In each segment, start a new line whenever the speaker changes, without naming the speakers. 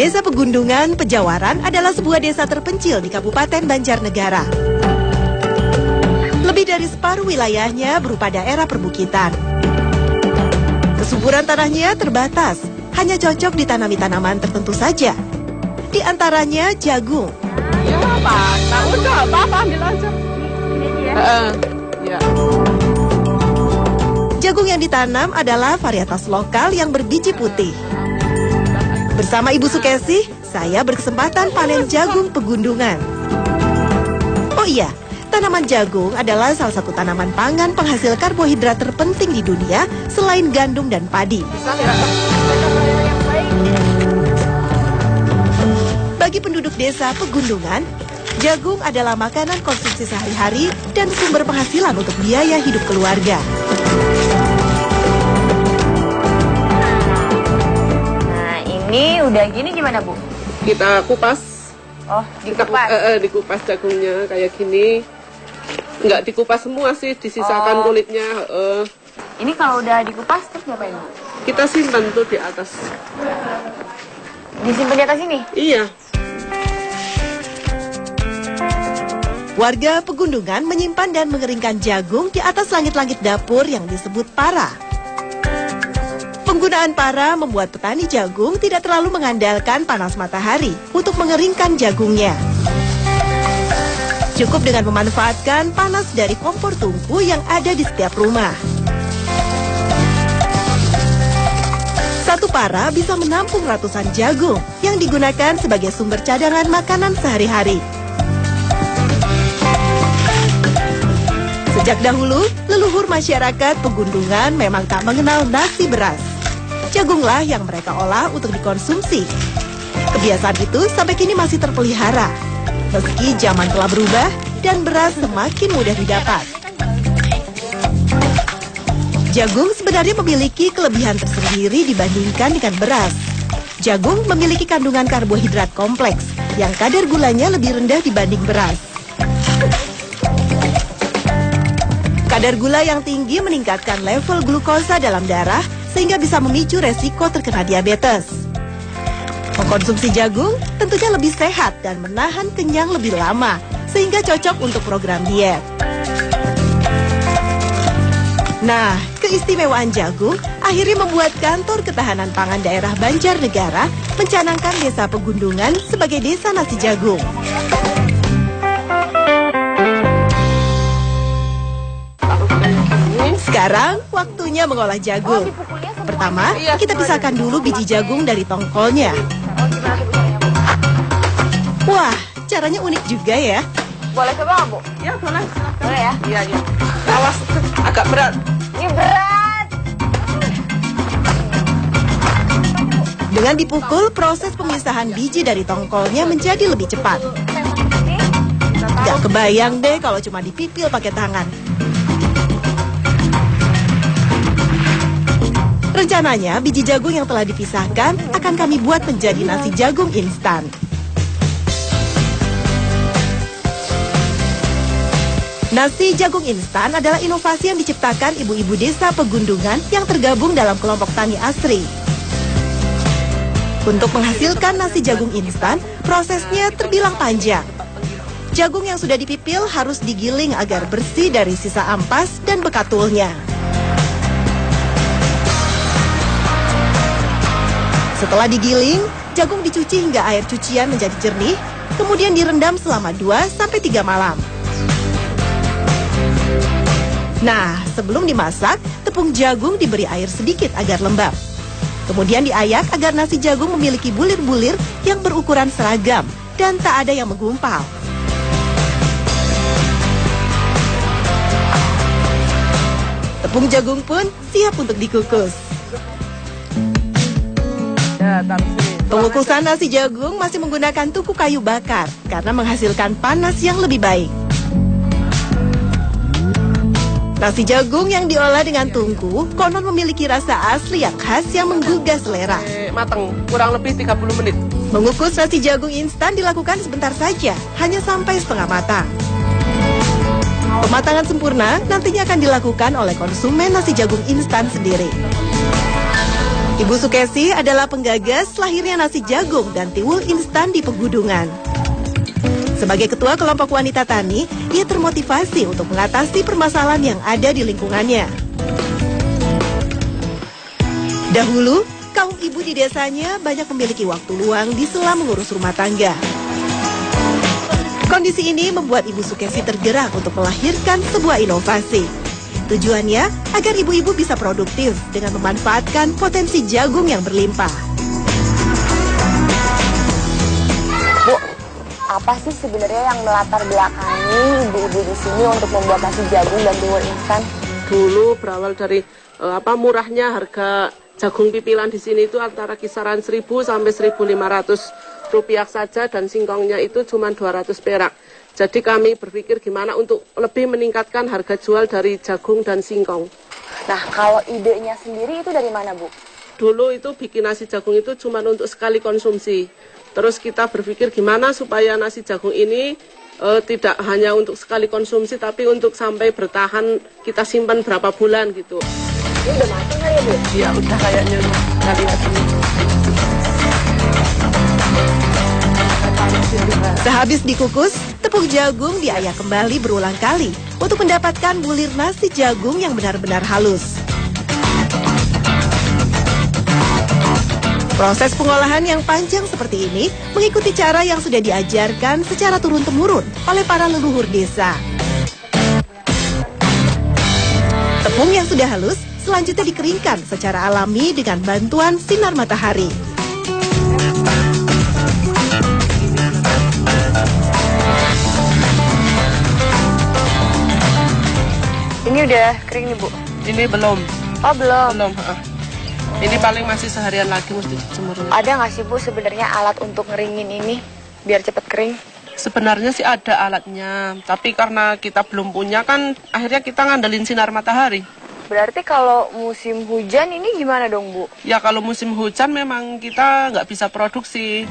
Desa Pegundungan, Pejawaran adalah sebuah desa terpencil di Kabupaten Banjarnegara. Lebih dari separuh wilayahnya berupa daerah perbukitan. Kesuburan tanahnya terbatas, hanya cocok ditanami tanaman tertentu saja. Di antaranya jagung.
Ya, Pak. Nah, udah, apa ambil aja. Ya.
Jagung yang ditanam adalah varietas lokal yang berbiji putih. Bersama Ibu Sukesi, saya berkesempatan panen jagung Pegundungan. Oh iya, tanaman jagung adalah salah satu tanaman pangan penghasil karbohidrat terpenting di dunia selain gandum dan padi. Bagi penduduk desa Pegundungan, jagung adalah makanan konsumsi sehari-hari dan sumber penghasilan untuk biaya hidup keluarga.
Ini udah gini gimana, Bu?
Kita kupas.
Oh, dikupas.
Dikupas jagungnya kayak gini. Nggak dikupas semua sih, disisakan kulitnya.
Ini kalau udah dikupas terus ngapain, Bu?
Kita simpan tuh di atas.
Disimpan di atas ini?
Iya.
Warga Pegundungan menyimpan dan mengeringkan jagung di atas langit-langit dapur yang disebut para. Penggunaan para membuat petani jagung tidak terlalu mengandalkan panas matahari untuk mengeringkan jagungnya. Cukup dengan memanfaatkan panas dari kompor tungku yang ada di setiap rumah. Satu para bisa menampung ratusan jagung yang digunakan sebagai sumber cadangan makanan sehari-hari. Sejak dahulu, leluhur masyarakat Pegundungan memang tak mengenal nasi beras. Jagunglah yang mereka olah untuk dikonsumsi. Kebiasaan itu sampai kini masih terpelihara. Meski zaman telah berubah dan beras semakin mudah didapat. Jagung sebenarnya memiliki kelebihan tersendiri dibandingkan dengan beras. Jagung memiliki kandungan karbohidrat kompleks yang kadar gulanya lebih rendah dibanding beras. Kadar gula yang tinggi meningkatkan level glukosa dalam darah sehingga bisa memicu resiko terkena diabetes. Mengkonsumsi jagung tentunya lebih sehat dan menahan kenyang lebih lama, sehingga cocok untuk program diet. Nah, keistimewaan jagung akhirnya membuat Kantor Ketahanan Pangan Daerah Banjarnegara mencanangkan Desa Pegundungan sebagai desa nasi jagung. Sekarang waktunya mengolah jagung. Pertama, kita pisahkan dulu biji jagung dari tongkolnya. Wah, caranya unik juga ya.
Boleh coba nggak, Bu?
Ya, boleh.
Boleh ya?
Iya, iya. Awas, agak berat.
Ini berat.
Dengan dipukul, proses pemisahan biji dari tongkolnya menjadi lebih cepat. Gak kebayang deh kalau cuma dipipil pakai tangan. Rencananya, biji jagung yang telah dipisahkan akan kami buat menjadi nasi jagung instan. Nasi jagung instan adalah inovasi yang diciptakan ibu-ibu desa Pegundungan yang tergabung dalam kelompok tani ASRI. Untuk menghasilkan nasi jagung instan, prosesnya terbilang panjang. Jagung yang sudah dipipil harus digiling agar bersih dari sisa ampas dan bekatulnya. Setelah digiling, jagung dicuci hingga air cucian menjadi jernih, kemudian direndam selama 2-3 malam. Nah, sebelum dimasak, tepung jagung diberi air sedikit agar lembab. Kemudian diayak agar nasi jagung memiliki bulir-bulir yang berukuran seragam dan tak ada yang menggumpal. Tepung jagung pun siap untuk dikukus. Pengukusan nasi jagung masih menggunakan tungku kayu bakar karena menghasilkan panas yang lebih baik. Nasi jagung yang diolah dengan tungku konon memiliki rasa asli yang khas yang menggugah selera.
Matang, kurang lebih 30 menit.
Mengukus nasi jagung instan dilakukan sebentar saja, hanya sampai setengah matang. Pematangan sempurna nantinya akan dilakukan oleh konsumen nasi jagung instan sendiri. Ibu Sukesi adalah penggagas lahirnya nasi jagung dan tiwul instan di Pegunungan. Sebagai ketua kelompok wanita tani, ia termotivasi untuk mengatasi permasalahan yang ada di lingkungannya. Dahulu, kaum ibu di desanya banyak memiliki waktu luang di sela mengurus rumah tangga. Kondisi ini membuat Ibu Sukesi tergerak untuk melahirkan sebuah inovasi. Tujuannya agar ibu-ibu bisa produktif dengan memanfaatkan potensi jagung yang berlimpah.
Bu, apa sih sebenarnya yang melatar belakangi ibu-ibu di sini untuk membuat nasi jagung dan tiwul instan?
Dulu berawal dari murahnya harga jagung pipilan di sini itu antara kisaran 1.000 sampai 1.500 rupiah saja, dan singkongnya itu cuma 200 perak. Jadi kami berpikir gimana untuk lebih meningkatkan harga jual dari jagung dan singkong.
Nah, kalau idenya sendiri itu dari mana, Bu?
Dulu itu bikin nasi jagung itu cuma untuk sekali konsumsi. Terus kita berpikir gimana supaya nasi jagung ini tidak hanya untuk sekali konsumsi, tapi untuk sampai bertahan, kita simpan berapa bulan gitu.
Ini udah matang nggak ya, Bu?
Iya, udah kayaknya. Kita lihat ini.
Sehabis dikukus, tepung jagung diayak kembali berulang kali untuk mendapatkan bulir nasi jagung yang benar-benar halus. Proses pengolahan yang panjang seperti ini mengikuti cara yang sudah diajarkan secara turun-temurun oleh para leluhur desa. Tepung yang sudah halus selanjutnya dikeringkan secara alami dengan bantuan sinar matahari.
Ini udah kering nih, Bu?
Ini belum.
Oh, belum.
Belum. Ini paling masih seharian lagi mesti dijemur.
Ada nggak sih, Bu, sebenarnya alat untuk ngeringin ini biar cepet kering?
Sebenarnya sih ada alatnya, tapi karena kita belum punya kan akhirnya kita ngandelin sinar matahari.
Berarti kalau musim hujan ini gimana dong, Bu?
Ya kalau musim hujan memang kita nggak bisa produksi.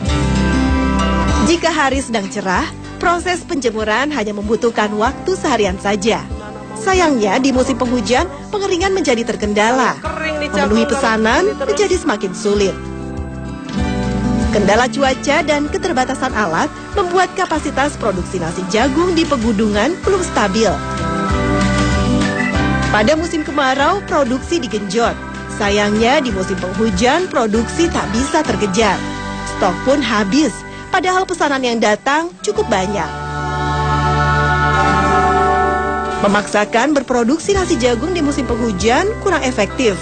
Jika hari sedang cerah, proses penjemuran hanya membutuhkan waktu seharian saja. Sayangnya di musim penghujan, pengeringan menjadi terkendala. Memenuhi pesanan menjadi semakin sulit. Kendala cuaca dan keterbatasan alat membuat kapasitas produksi nasi jagung di Pegunungan belum stabil. Pada musim kemarau, produksi digenjot. Sayangnya di musim penghujan, produksi tak bisa terkejar. Stok pun habis, padahal pesanan yang datang cukup banyak. Memaksakan berproduksi nasi jagung di musim penghujan kurang efektif.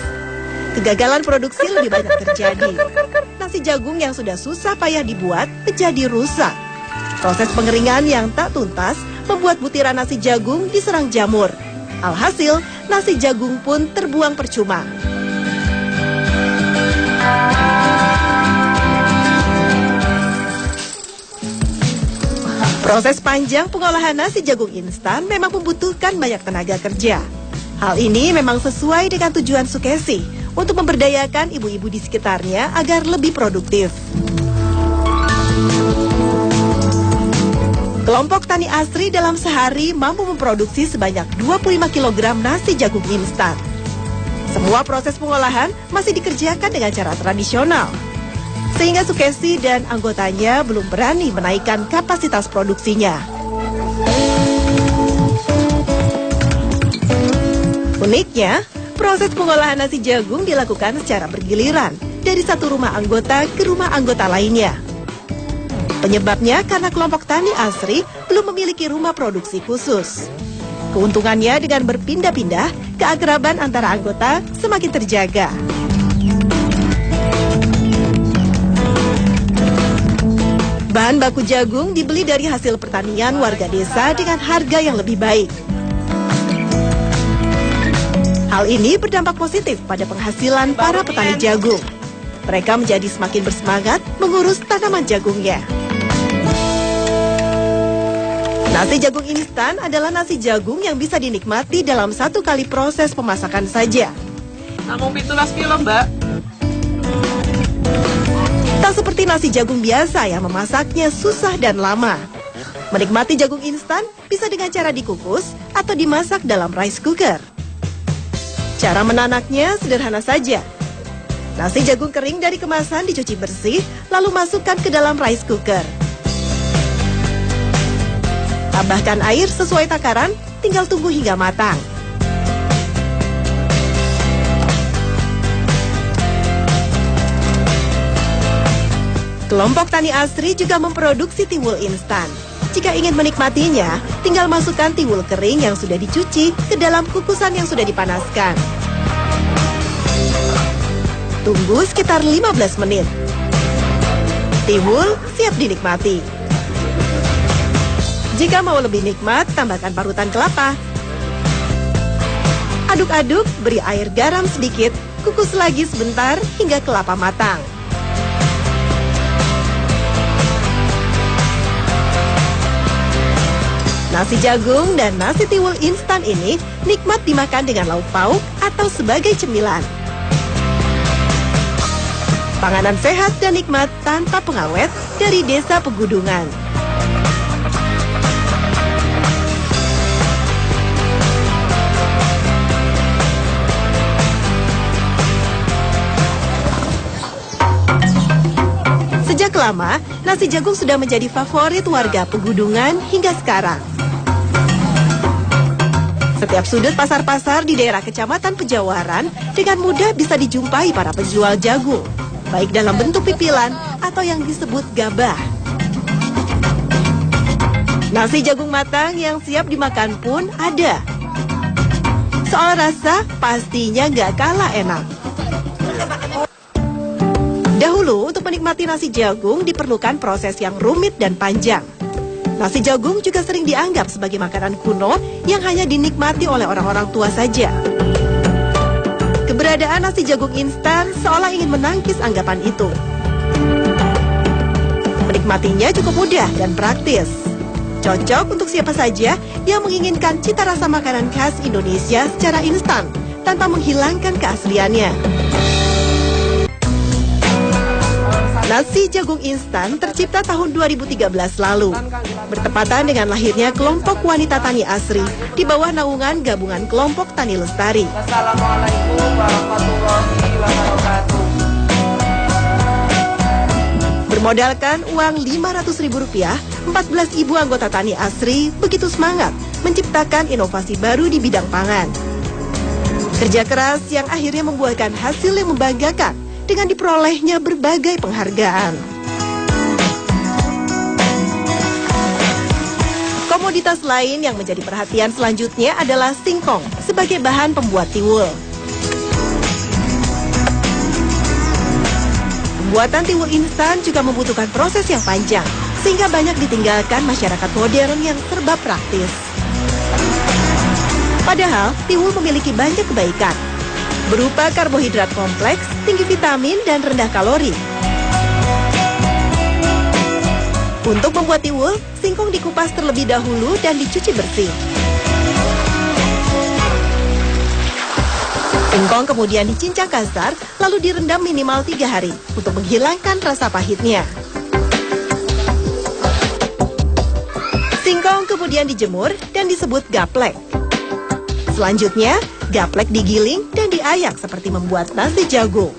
Kegagalan produksi lebih banyak terjadi. Nasi jagung yang sudah susah payah dibuat menjadi rusak. Proses pengeringan yang tak tuntas membuat butiran nasi jagung diserang jamur. Alhasil, nasi jagung pun terbuang percuma. Proses panjang pengolahan nasi jagung instan memang membutuhkan banyak tenaga kerja. Hal ini memang sesuai dengan tujuan Sukesi untuk memberdayakan ibu-ibu di sekitarnya agar lebih produktif. Kelompok Tani Asri dalam sehari mampu memproduksi sebanyak 25 kg nasi jagung instan. Semua proses pengolahan masih dikerjakan dengan cara tradisional, sehingga Sukesi dan anggotanya belum berani menaikkan kapasitas produksinya. Uniknya, proses pengolahan nasi jagung dilakukan secara bergiliran dari satu rumah anggota ke rumah anggota lainnya. Penyebabnya karena kelompok Tani Asri belum memiliki rumah produksi khusus. Keuntungannya dengan berpindah-pindah, keakraban antara anggota semakin terjaga. Bahan baku jagung dibeli dari hasil pertanian warga desa dengan harga yang lebih baik. Hal ini berdampak positif pada penghasilan para petani jagung. Mereka menjadi semakin bersemangat mengurus tanaman jagungnya. Nasi jagung instan adalah nasi jagung yang bisa dinikmati dalam satu kali proses pemasakan saja.
Namung 17 kilo, Mbak.
Tak seperti nasi jagung biasa yang memasaknya susah dan lama. Menikmati jagung instan bisa dengan cara dikukus atau dimasak dalam rice cooker. Cara menanaknya sederhana saja. Nasi jagung kering dari kemasan dicuci bersih, lalu masukkan ke dalam rice cooker. Tambahkan air sesuai takaran, tinggal tunggu hingga matang. Kelompok Tani Asri juga memproduksi tiwul instan. Jika ingin menikmatinya, tinggal masukkan tiwul kering yang sudah dicuci ke dalam kukusan yang sudah dipanaskan. Tunggu sekitar 15 menit. Tiwul siap dinikmati. Jika mau lebih nikmat, tambahkan parutan kelapa. Aduk-aduk, beri air garam sedikit, kukus lagi sebentar hingga kelapa matang. Nasi jagung dan nasi tiwul instan ini nikmat dimakan dengan lauk pauk atau sebagai cemilan. Panganan sehat dan nikmat tanpa pengawet dari Desa Pegudungan. Sejak lama, nasi jagung sudah menjadi favorit warga Pegudungan hingga sekarang. Setiap sudut pasar-pasar di daerah Kecamatan Pejawaran dengan mudah bisa dijumpai para penjual jagung, baik dalam bentuk pipilan atau yang disebut gabah. Nasi jagung matang yang siap dimakan pun ada. Soal rasa, pastinya nggak kalah enak. Dahulu, untuk menikmati nasi jagung diperlukan proses yang rumit dan panjang. Nasi jagung juga sering dianggap sebagai makanan kuno yang hanya dinikmati oleh orang-orang tua saja. Keberadaan nasi jagung instan seolah ingin menangkis anggapan itu. Menikmatinya cukup mudah dan praktis. Cocok untuk siapa saja yang menginginkan cita rasa makanan khas Indonesia secara instan tanpa menghilangkan keasliannya. Nasi jagung instan tercipta tahun 2013 lalu, bertepatan dengan lahirnya kelompok wanita tani Asri di bawah naungan gabungan kelompok Tani Lestari.
Assalamualaikum warahmatullahi wabarakatuh.
Bermodalkan uang Rp500.000, 14 ibu anggota Tani Asri begitu semangat menciptakan inovasi baru di bidang pangan. Kerja keras yang akhirnya membuahkan hasil yang membanggakan dengan diperolehnya berbagai penghargaan. Komoditas lain yang menjadi perhatian selanjutnya adalah singkong sebagai bahan pembuat tiwul. Pembuatan tiwul instan juga membutuhkan proses yang panjang, sehingga banyak ditinggalkan masyarakat modern yang serba praktis. Padahal, tiwul memiliki banyak kebaikan, berupa karbohidrat kompleks, tinggi vitamin, dan rendah kalori. Untuk membuat tiwul, singkong dikupas terlebih dahulu dan dicuci bersih. Singkong kemudian dicincang kasar, lalu direndam minimal 3 hari untuk menghilangkan rasa pahitnya. Singkong kemudian dijemur dan disebut gaplek. Selanjutnya, gaplek digiling dan diayak seperti membuat nasi jagung.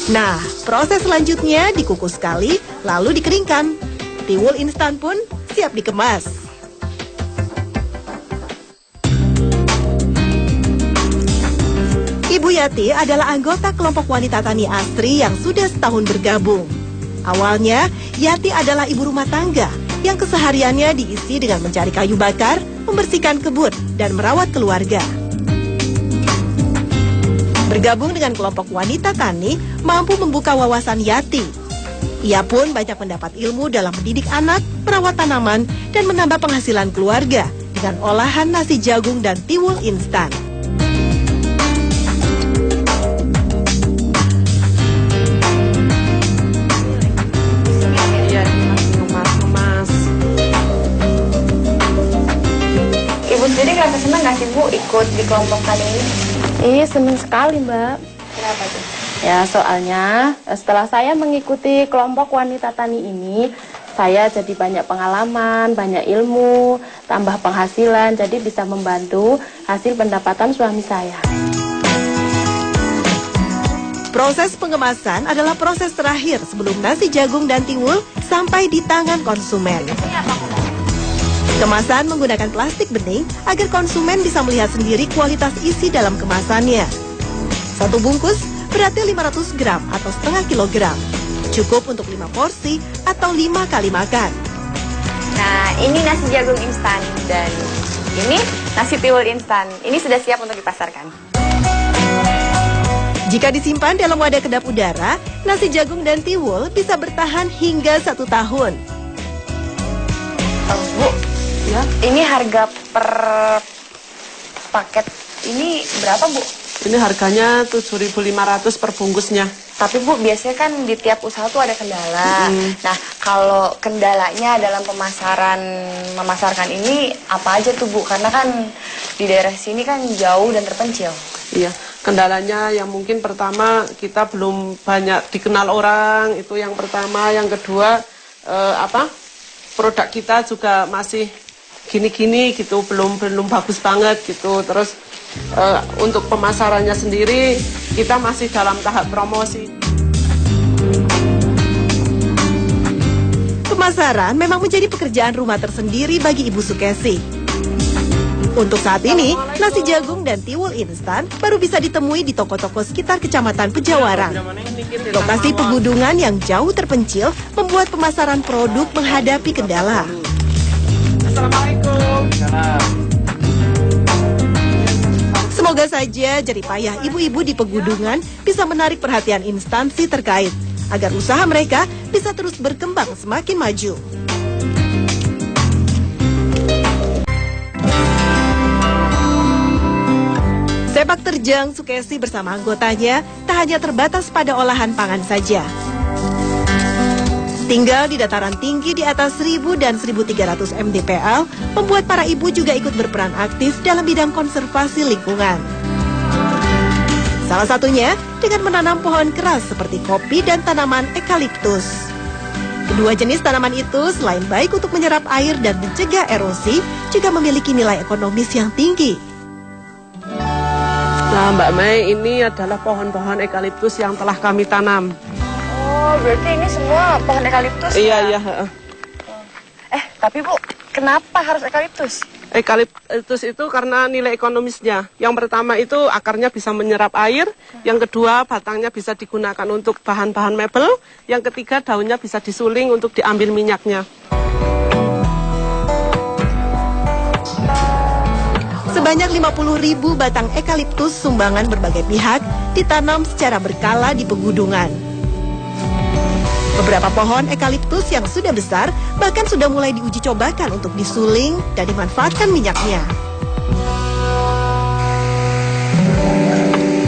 Nah, proses selanjutnya dikukus sekali, lalu dikeringkan. Tiwul instan pun siap dikemas. Ibu Yati adalah anggota kelompok wanita Tani Asri yang sudah setahun bergabung. Awalnya, Yati adalah ibu rumah tangga yang kesehariannya diisi dengan mencari kayu bakar, membersihkan kebun, dan merawat keluarga. Bergabung dengan kelompok wanita tani mampu membuka wawasan Yati. Ia pun banyak mendapat ilmu dalam mendidik anak, merawat tanaman, dan menambah penghasilan keluarga dengan olahan nasi jagung dan tiwul instan.
Jadi ngerasa senang nggak sih Bu ikut di kelompok tani ini?
Iya, senang sekali Mbak.
Kenapa tuh?
Ya, soalnya setelah saya mengikuti kelompok wanita tani ini, saya jadi banyak pengalaman, banyak ilmu, tambah penghasilan, jadi bisa membantu hasil pendapatan suami saya.
Proses pengemasan adalah proses terakhir sebelum nasi jagung dan tiwul sampai di tangan konsumen. Kemasan menggunakan plastik bening agar konsumen bisa melihat sendiri kualitas isi dalam kemasannya. Satu bungkus beratnya 500 gram atau setengah kilogram. Cukup untuk 5 porsi atau 5 kali makan.
Nah, ini nasi jagung instan dan ini nasi tiwul instan. Ini sudah siap untuk dipasarkan.
Jika disimpan dalam wadah kedap udara, nasi jagung dan tiwul bisa bertahan hingga 1 tahun.
Bu,
Ya,
ini harga per paket ini berapa, Bu?
ini harganya 7.500 per bungkusnya.
Tapi Bu, biasanya kan di tiap usaha tuh ada kendala. Nah, kalau kendalanya dalam memasarkan ini apa aja tuh Bu? Karena kan di daerah sini kan jauh dan terpencil.
Iya, kendalanya yang mungkin pertama kita belum banyak dikenal orang, itu yang pertama. Yang kedua, produk kita juga masih gini-gini gitu, belum bagus banget gitu. Terus untuk pemasarannya sendiri kita masih dalam tahap promosi.
Pemasaran memang menjadi pekerjaan rumah tersendiri bagi Ibu Sukesi. Untuk saat ini, nasi jagung dan tiwul instan baru bisa ditemui di toko-toko sekitar Kecamatan Pejawaran. Lokasi pegudungan yang jauh terpencil membuat pemasaran produk menghadapi kendala.
Assalamualaikum.
Semoga saja jerih payah ibu-ibu di pegudungan bisa menarik perhatian instansi terkait agar usaha mereka bisa terus berkembang semakin maju. Sepak terjang Sukesi bersama anggotanya tak hanya terbatas pada olahan pangan saja. Tinggal di dataran tinggi di atas 1.000 dan 1.300 mdpl membuat para ibu juga ikut berperan aktif dalam bidang konservasi lingkungan. Salah satunya dengan menanam pohon keras seperti kopi dan tanaman ekaliptus. Kedua jenis tanaman itu selain baik untuk menyerap air dan mencegah erosi, juga memiliki nilai ekonomis yang tinggi.
Nah, Mbak Mei, ini adalah pohon-pohon ekaliptus yang telah kami tanam.
Oh, berarti ini semua pohon ekaliptus?
Iya.
Tapi Bu, kenapa harus ekaliptus?
Ekaliptus itu karena nilai ekonomisnya. Yang pertama itu akarnya bisa menyerap air. Yang kedua, batangnya bisa digunakan untuk bahan-bahan mebel. Yang ketiga, daunnya bisa disuling untuk diambil minyaknya.
Sebanyak 50.000 batang ekaliptus sumbangan berbagai pihak ditanam secara berkala di pegudungan. Beberapa pohon ekaliptus yang sudah besar bahkan sudah mulai diuji cobakan untuk disuling dan dimanfaatkan minyaknya.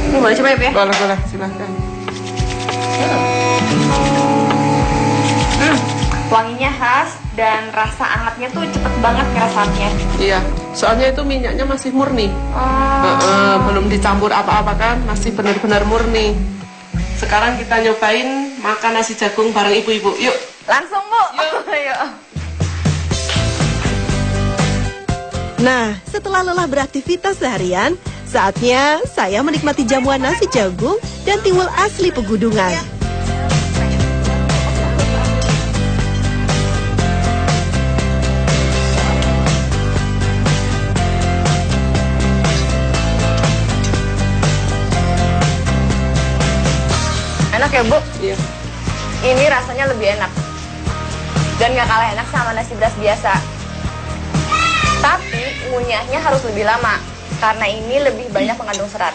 Ini boleh coba ya?
Boleh, silahkan.
Wanginya khas dan rasa angetnya tuh cepet banget ngerasainnya.
Iya, soalnya itu minyaknya masih murni.
Oh.
Belum dicampur apa-apa kan, masih benar-benar murni. Sekarang kita nyobain makan nasi jagung bareng ibu-ibu. Yuk.
Langsung Bu. Yuk.
Nah, setelah lelah beraktivitas seharian, saatnya saya menikmati jamuan nasi jagung dan tiwul asli pegudungan.
Enak ya Bu?
Iya.
Ini rasanya lebih enak. Dan gak kalah enak sama nasi beras biasa. Tapi ngunyahnya harus lebih lama. Karena ini lebih banyak mengandung serat.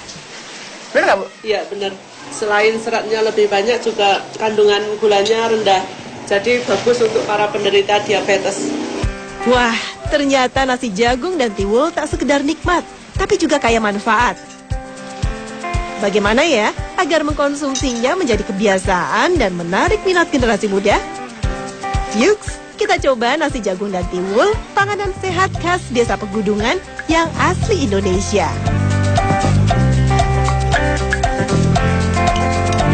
Bener gak Bu?
Iya, benar. Selain seratnya lebih banyak, juga kandungan gulanya rendah. Jadi bagus untuk para penderita diabetes.
Wah, ternyata nasi jagung dan tiwul tak sekedar nikmat, tapi juga kaya manfaat. Bagaimana ya agar mengkonsumsinya menjadi kebiasaan dan menarik minat generasi muda? Yuk, kita coba nasi jagung dan tiwul, panganan sehat khas desa pegudungan yang asli Indonesia.